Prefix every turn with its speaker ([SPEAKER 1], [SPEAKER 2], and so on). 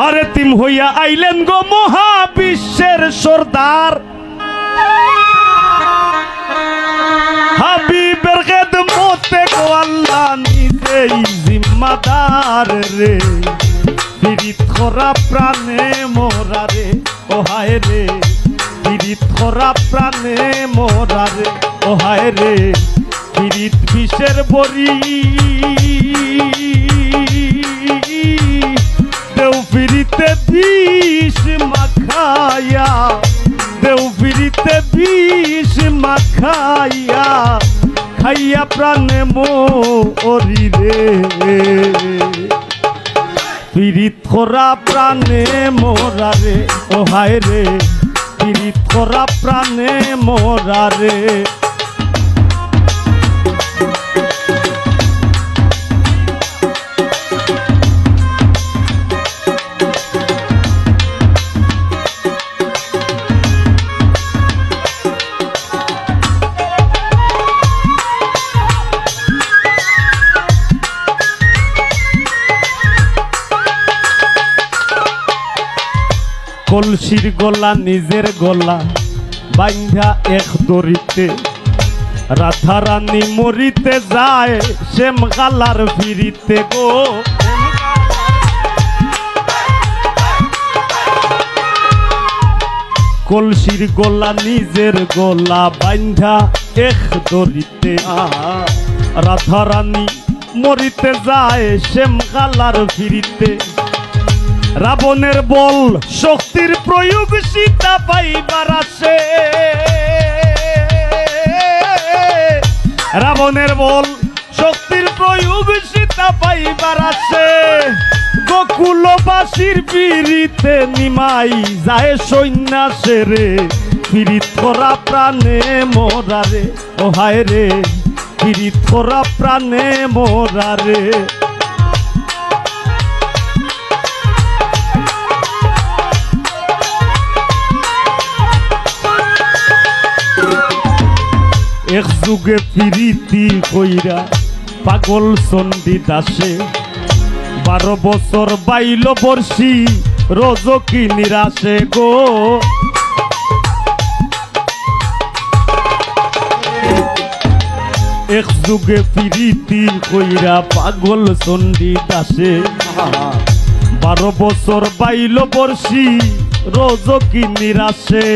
[SPEAKER 1] আরে তিম হইয়া আইলেন গো মহাবিশ্বের সর্দার হাবিবের খেদমতে গো আল্লাহ নিজেই জিম্মাদার রে পীড়িত করা প্রাণে মোরা রে ও হায় রে পীড়িত করা প্রাণে মোরা রে ও হায় রে পীড়িত বিষের বড়ি দেও ফিরিতে বিষ মাখাইয়া দেও ফিরিতে বিষ মাখাইয়া খাইয়া প্রাণে মরি রে পীড়িত করা প্রাণে মোরা রে ও হায় রে পীড়িত করা প্রাণে মোরা রে কলসির গলা নিজের গলা বাইন্ধা এক দড়িতে রাধা রানী মরিতে যায় শ্যাম গালার ফিরিতে গো কলসির গলা নিজের গলা বাইন্ধা এক দড়িতে রাধা রানী মরিতে যায় শ্যাম গালার ফিরিতে রাবণের বল শক্তির প্রয়োগ সীতা পাইবার আসে রাবণের বল শক্তির প্রয়োগ সীতা পাইবার আসে গোকুলবাসীর পীড়িতে নিমাই যায় সন্ন্যাসে রে পীড়িত করা প্রাণে মোরা রে ও হায় রে পীড়িত করা প্রাণে মোরা রে এক যুগে প্রীতি কইরা পাগল চণ্ডী দাসে 12 বছর বাইল বর্ষি রজকি নিরাশে গো এক যুগে প্রীতি কইরা পাগল চণ্ডী দাসে 12 বছর বাইল বর্ষি রজকি নিরাশে